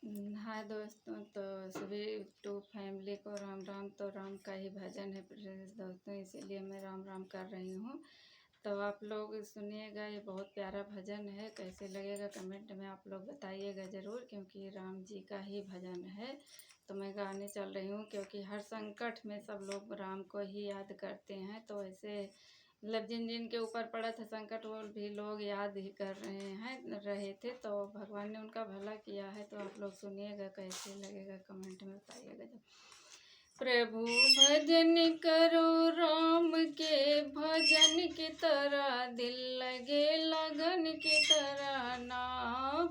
हाय दोस्तों, तो सभी टू फैमिली को राम राम। तो राम का ही भजन है दोस्तों, इसीलिए मैं राम राम कर रही हूँ। तो आप लोग सुनिएगा, ये बहुत प्यारा भजन है। कैसे लगेगा कमेंट में आप लोग बताइएगा ज़रूर, क्योंकि राम जी का ही भजन है। तो मैं गाने चल रही हूँ, क्योंकि हर संकट में सब लोग राम को ही याद करते हैं। तो ऐसे मतलब जिन जिन के ऊपर पड़ा था संकट, वो भी लोग याद ही कर रहे थे। तो भगवान ने उनका भला किया है। तो आप लोग सुनिएगा, कैसे लगेगा कमेंट में बताइएगा। जब प्रभु भजन करो राम के भजन की तरह, दिल लगे लगन की तरह ना।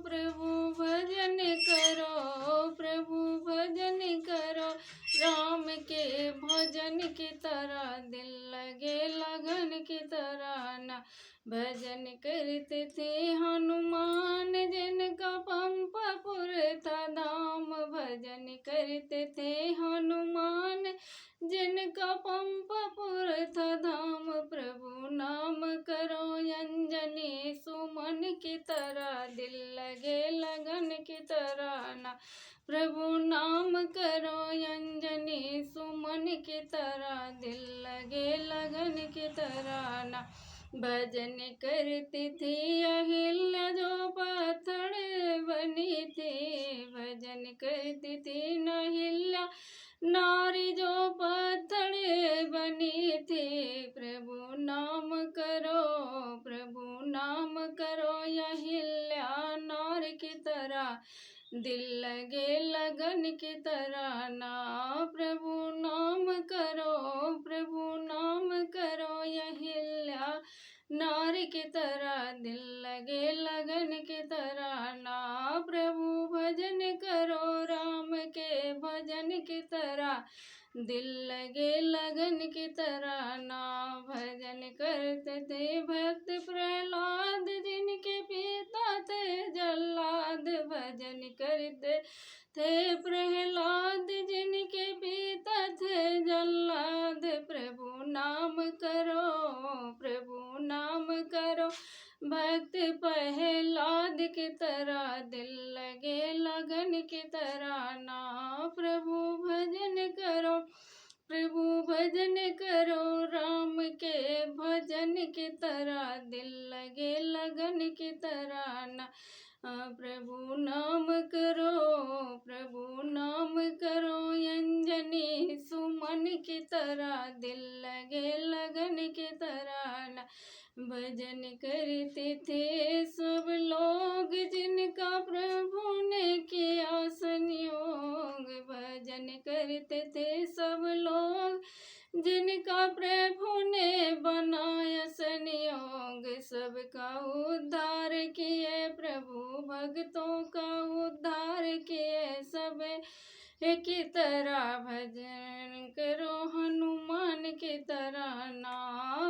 प्रभु भजन करो, प्रभु भजन करो राम के भजन की तरह, दिल लगे लगन की तरह ना। भजन करते थे हनुमान जिनका पंपापुर था धाम, भजन करते थे हनुमान जिनका पंपापुर था धाम। प्रभु नाम करो अंजनी सुमन की तरह, दिल लगे लगन की तरह ना। प्रभु नाम करो अंजनी सुमन की तरह, दिल लगे लगन की तरह ना। भजन करती थी अहिल्या जो पाथर बनी थी, भजन करती थी अहिल्या नारी जो पाथर बनी थी। प्रभु नाम करो, प्रभु नाम करो अहिल्या नारी की तरह, दिल लगे लगन की तरह ना। प्रभु नाम करो, प्रभु नाम करो अहिल्या नारी की तरह, दिल लगे लगन की तरह ना। प्रभु भजन करो राम के भजन की तरह, दिल लगे लगन की तरह ना। भजन करते थे भक्त प्रहलाद जिनके पिता थे जल्लाद, भजन करते थे प्रहलाद जिनके पिता थे जल्लाद। प्रभु नाम करो, प्रभु नाम करो भक्त प्रहलाद की तरह, दिल लगे लगन की तरह ना। प्रभु भजन करो, प्रभु भजन करो राम के भजन की तरह, दिल लगे लगन की तरह ना। प्रभु नाम करो, प्रभु नाम करो अंजनी सुमन की तरह, दिल लगे लगन की तरह ना। भजन करते थे सब लोग जिनका प्रभु ने किया संयोग, भजन करते थे सब लोग जिनका प्रभु ने बनाया संयोग। सबका उद्धार किए प्रभु, भक्तों का उद्धार किए सब की तरह। भजन करो हनुमान की तरह ना।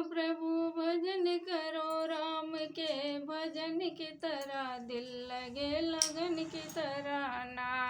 प्रभु भजन करो राम के भजन की तरह, दिल लगे लगन की तरह ना।